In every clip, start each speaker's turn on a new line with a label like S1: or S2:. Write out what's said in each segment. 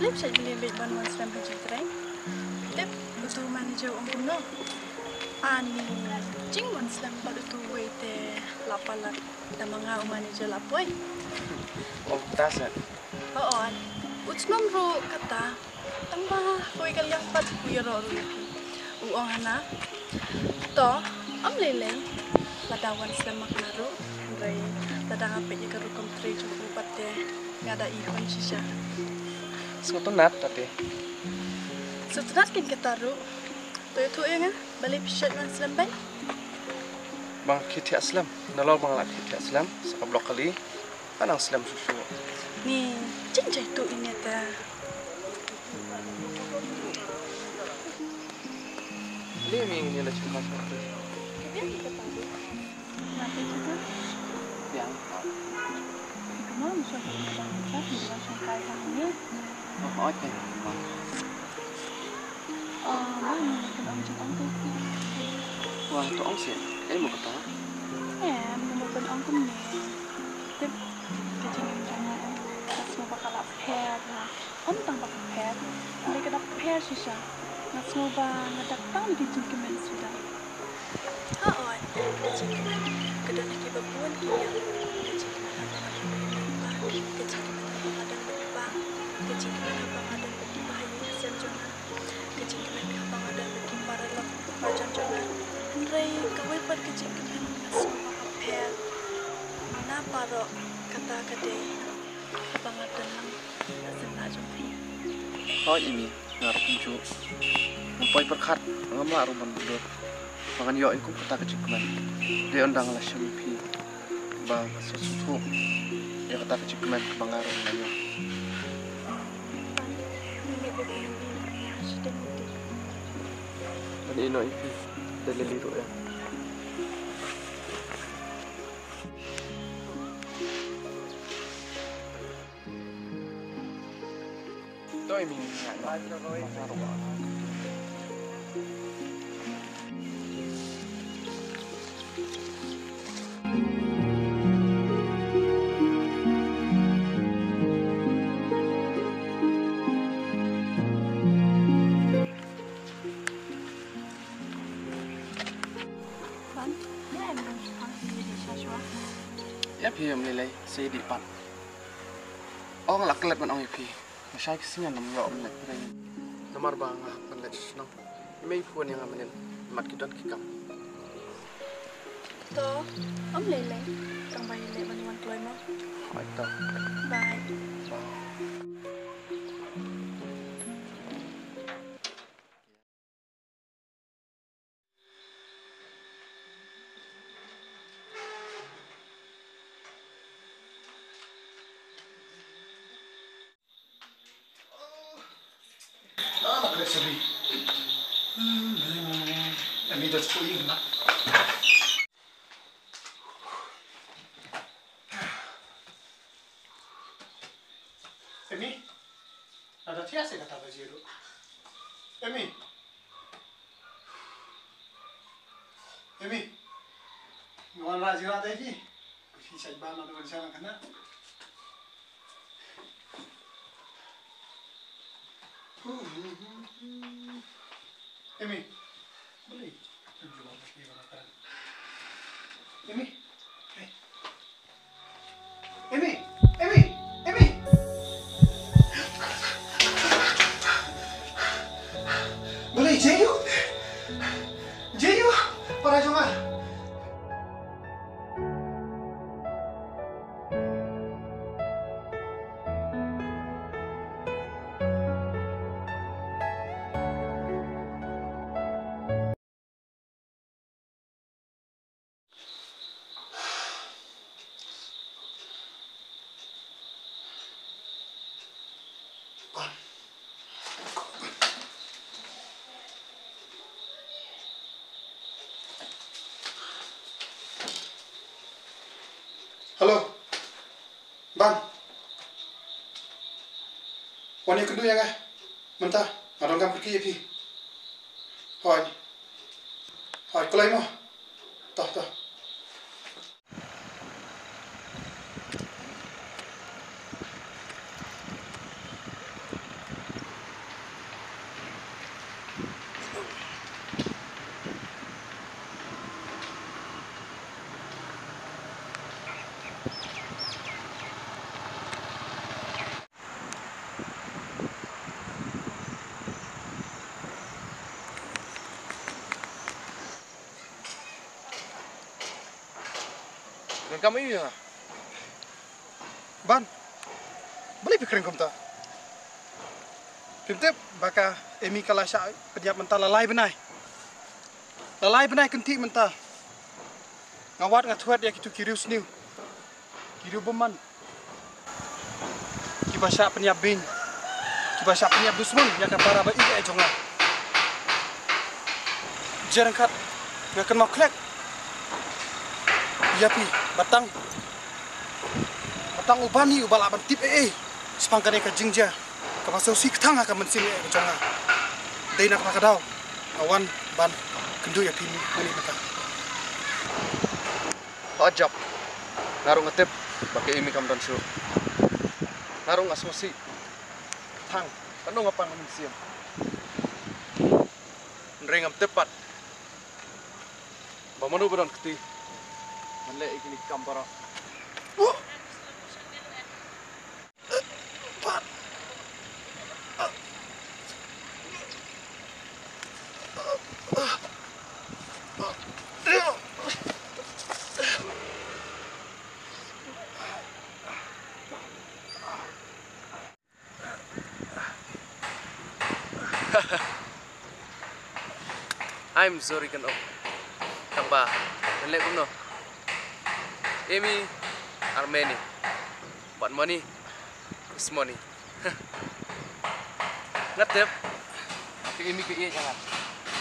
S1: Lip saya beli ban once dan berjitrai. Lip untuk manager om puno. Ani cing once dan baru tu wait lapalat dan mangau manager lapoi.
S2: Oh, tasa.
S1: Oo. Uts nomro kata. Tambah koi kaliang pat kuyaro ru. Uong hana. To am lele. Ladawan sila makaro. Ray ladang ape je karu kontre cukup pate ngada ikon sisa.
S2: Sutunat tadi.
S1: Sutunat kan ketaru. Tu yang balik pisat man selambai.
S2: Bang kiti aslam. Nalor bang laki kiti aslam. Sekablok kali. Anang aslam susu.
S1: Ni cincai tu ini ta.
S2: Ini yang ini lah cuma satu.
S1: Yang ketaru. Nanti kita.
S2: Yang.
S1: Kamu musuh kita di dalam sangkai kami.
S2: Oh, oke.
S1: Mana kita om cakap tu?
S2: Wah, tu ong sih. Mau kata?
S1: Mau ben om tu ni. Tip, kecingin jangan. Tak semua bakal pair lah. Om tang bakal pair. Mereka dah pair sisa. Nak semua nak datang di jengkemen sudah. Haan, kecingin. Kedua nak kita buat dia. Kecingin apa ada kecingin apa ada berubah. Kecingin apa ada bahaya senjana. Kecingin apa ada baralak macam jangan. Ray kawai per kecingin semua paper. Mana paro kata kadai abang ada nang senang jumpa.
S2: Oh ini ngarap pinju. Mempoy perkat ngamla ruman dulu. Makan yo ikum kata kecikuman. Dia undang lah syampi. Bang sesuatu. Dia kata kecikuman kebangaran layo. Ada ino ipi dari liru ya. Tôi mình ngại cho tôi ya phi am lelai sei di pat ong lak let man ong phi masai kisnya nam yo am let rai namar bang kan let snang mei puan yang amen mat kidan kikam
S1: to om lele kang bai lele ban wan kloi mo
S2: hai ta
S1: bye
S3: Sorry. Ini dah sepuluh ini nak. Emi, ada tiada kata bajiru. Emi, nuan rajin ada ini. Kisi saya bana dengan sana kena. Emi, boleh tunjuk apa yang makan. Emi, Emi. Boleh Jeyu, para jonga. Ban. Halo. Ban. Wani kundu yang mentah. Ngadong kam pergi pi. Hoi. Hoi kulai mo. Toh toh.
S2: Dan kamu ini ya?
S3: Ban. Boleh pikirin kom ta. Pimtep baka emi kala sya penyap mentah lalai benai. Lalai benai kenti mentah. Ngawat ngatuat ya kitu kiriu sniu. Kiriu beman. Kibasya penyap bin. Kibasya penyap dusmun ya ka para ba ige jonga. Jarang kat ngakan mau klek. Ya pi batang. Batang ubani ubala ban tip sepangkane ka jingja. Ka pasau si ktang ka mensin jonga. Dei nak makadau. Awan ban kendu ya pi mani mata.
S2: Ajab. Narung ngetip pakai imi kam dan syu. Narung asmasi. Tang, kanu ngapang mensiam. Nrengam tepat. Bamanu beron keti. Manle ikini kambara. I'm sorry kan om. Kang ba, nanle kum no. Emi Armeni. But money is money. Ngatep. Ke emi ke iya jangan.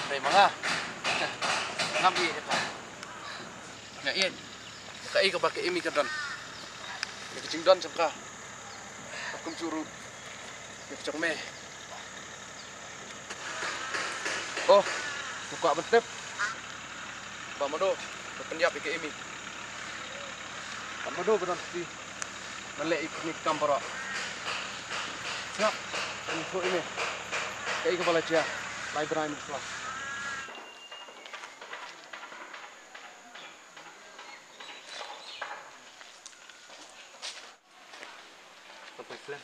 S2: Dai manga. Ngam iya eta. Ya iya. Ka iya ka ba ke emi ka don. Ke cing don sangka. Akum curu. Ke cong me. Oh, buka bentep. Bamado, berpendiap ke emi. Bamado beron si. Malek ikni kampara. Siap. Info ini. Kayak kepala cia. Library kelas. Sampai plan.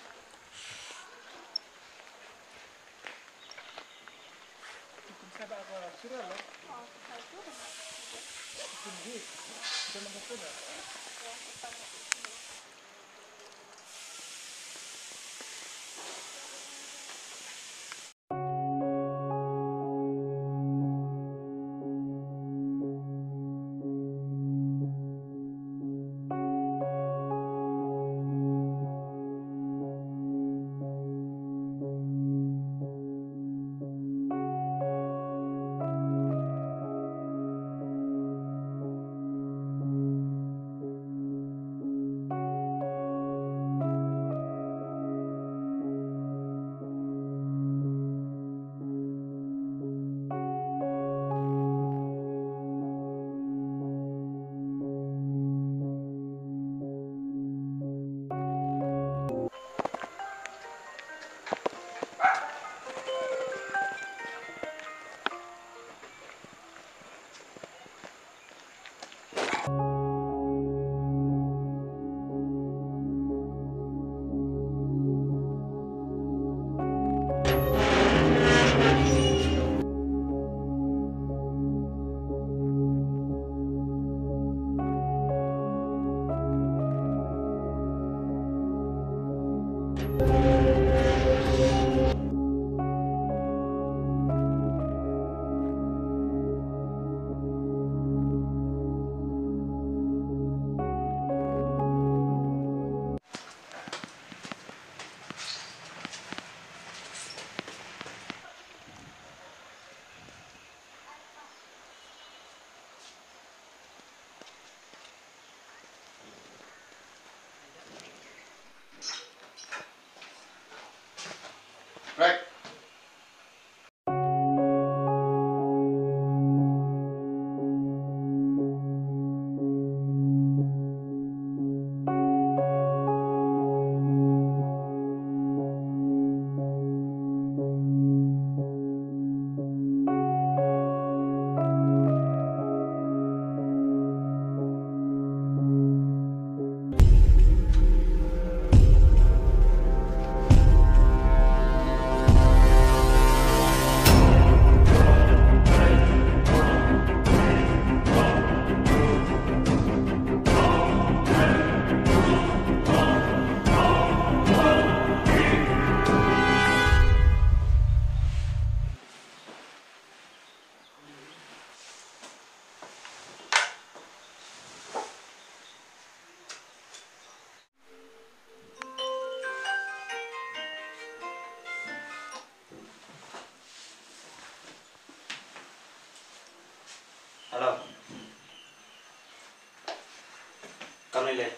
S4: le.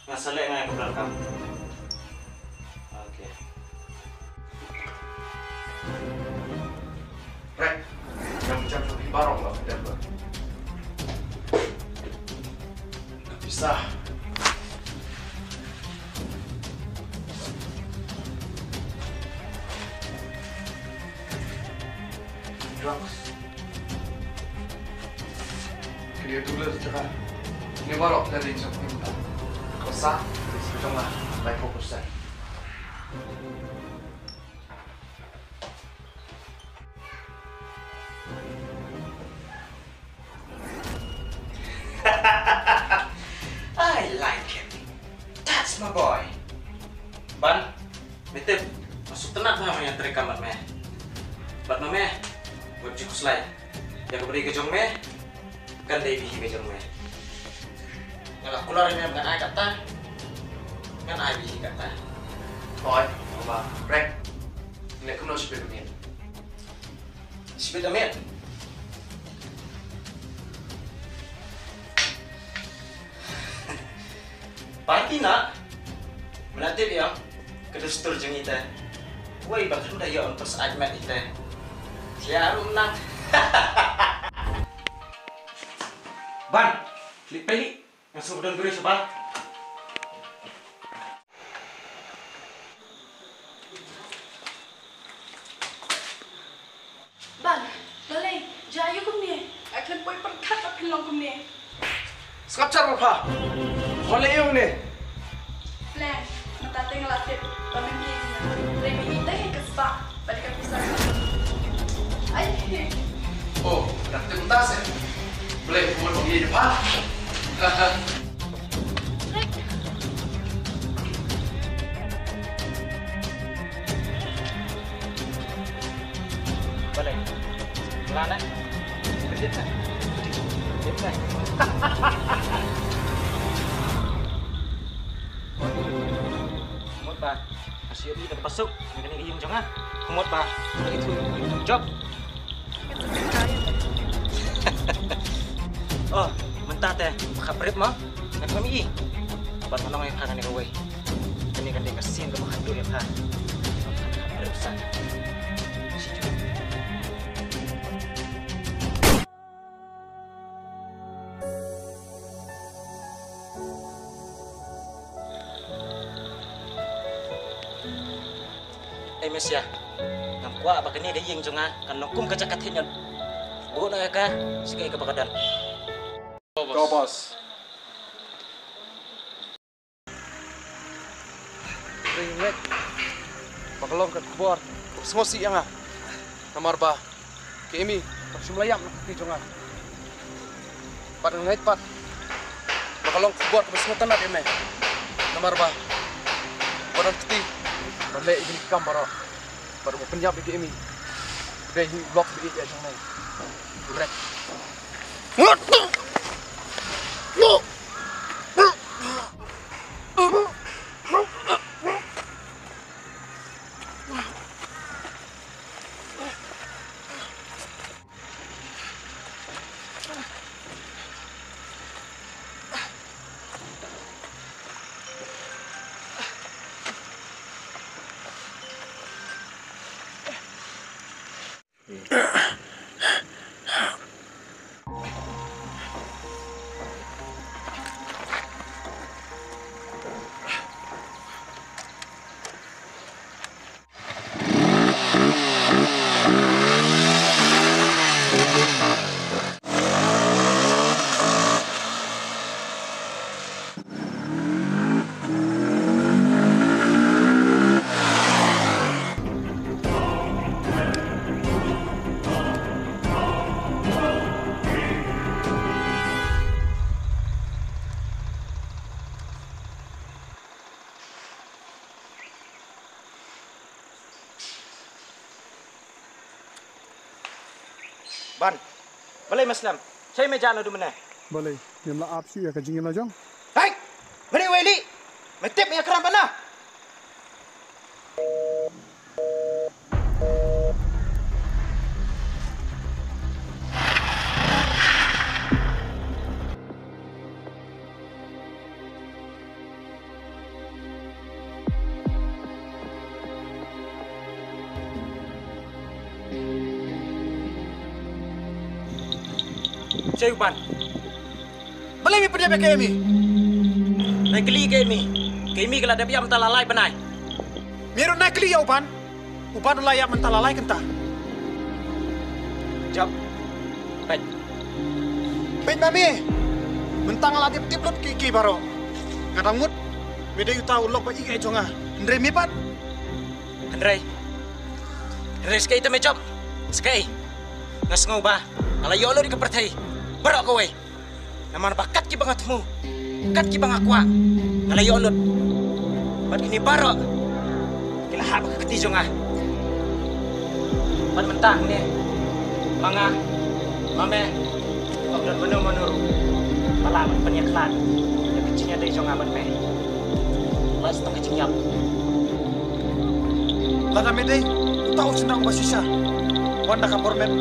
S4: Masalah yang ke belakang. Oke.
S2: Rek, jam-jam lebih barong lah dapat. Nggak bisa. Drugs. Dia dulu cakap. Ini barok dari jam kita. Kosa, sekarang lah, baik fokusnya.
S4: I like him. That's my boy. Ban, mitip, masuk tenang sama yang terikamat meh. Bat meh, buat jikus lain. Yang beri ke jong meh, kan dia bihi ke jong meh. Yang aku lari meh bukan ai kata, kan ai bihi kata.
S2: Oi, apa? Rek, ini aku nak sepeda min.
S4: Sepeda meh. Pati nak, melatih yang kedustur jeng ite. Woi, bahkan udah ya untuk segmen ite. Siapa menang? Ban, klik pelik. Yang sebelum beri sebab.
S1: Ban, boleh. Jayu kumni. Akan boy perkat tapi long kumni.
S2: Skapcar apa? Boleh yung ni.
S1: Plan, matate ngelatih. Pamimpi niya. Remi ite kespa. Balik ke pusat. Ay.
S2: Oh, nanti mentas ya? Boleh, buat pergi depan.
S4: Boleh. Kelana. Kerjit kan? Kerjit kan? Kumot ba? Masih di terpasuk. Ini iyong jangan. Kumot ba? Itu job. Oh, mentah teh. Makaprip mo? Nagpamii. Ba't mo nang yung kanan ni Kaway? Kani kan dia kasin ke makandur ya pa. Makaprip sa. Si Jun. Mesya, nampak apa kini dia yang jonga kan nokum kacakat henyon. Buat nak kah? Sekai kebakaran.
S2: Go, boss. Ringlet. Pakalong kat kubur. Semua si yang ah. Namar ba. Ke imi, semlayam nak di jonga. Pat ngait pat. Pakalong kubur ke semua tanah ime. Namar ba. Badan keti. Balik ini kamera. Baru penyap di imi. Udah ini blok di ya jonga. Direct.
S4: Ban, boleh Mas Lam. Saya meja lo di mana?
S3: Boleh. Dia melap sih ya kajingin lah jong.
S4: Hai, beri Weli. Metip ya keram mana? Saya uban.
S3: Balai mi pendiam ke Emi.
S4: Naik keli ke Emi. Ke Emi kalau ada biar mentah lalai benai.
S3: Miru naik keli ya uban. Uban layak mentalalai kentah.
S4: Jawab. Baik.
S3: Baik mami. Mentang ala tip lut kiki baro. Kadang mut. Beda yuta ulok ba ikai jonga. Ndre mi pat.
S4: Andrei. Andrei sekali itu mencop. Sekali. Ngas ngubah. Kalau yolo di kepertai. Berok kowe. Naman bakat ki bangatmu. Kat ki bangakwa. Kalau yolo. Bat ini barok. Kila haba keketi jonga. Bat mentah ni. Manga. Mame. Obdan menuru. Palaman penyeklan. Yang kecilnya dari jonga bat me. Las tong kecingap.
S3: Lada mede. Tahu senang basisya. Wanda kapor met.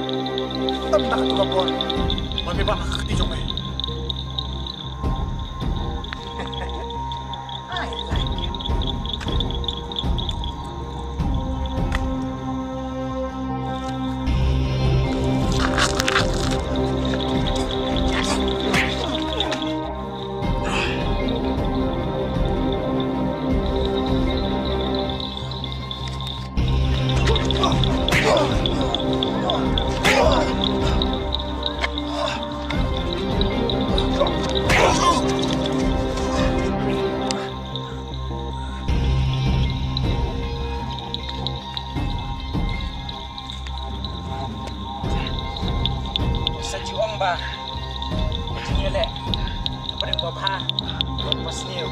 S3: Tam nak tu kapor. Mami ba nakakati jong me.
S4: I like it. Sajuang ba? Kecilnya le. Apa yang gua bah? Gua pas new.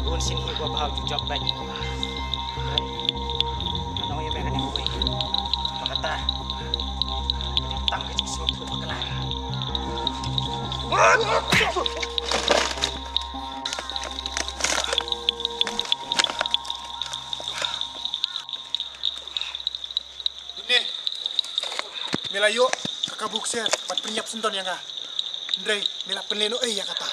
S4: Gua sini gua bah jujak baik. Ano yung meron yung buhay? Makata. Tang kecil semua tu pakalan.
S3: Ini. Milayo kakabuk siya. Bat penyap senton yang ga. Ndre mila penleno ya kata.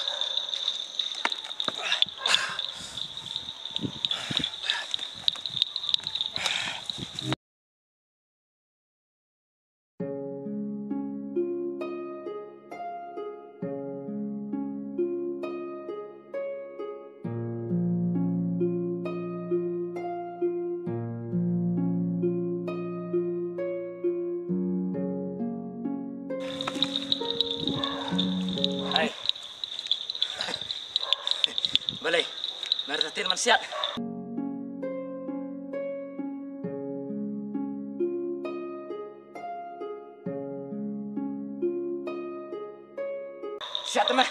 S4: Hai. Boleh. Naratin man siap. Siap teman.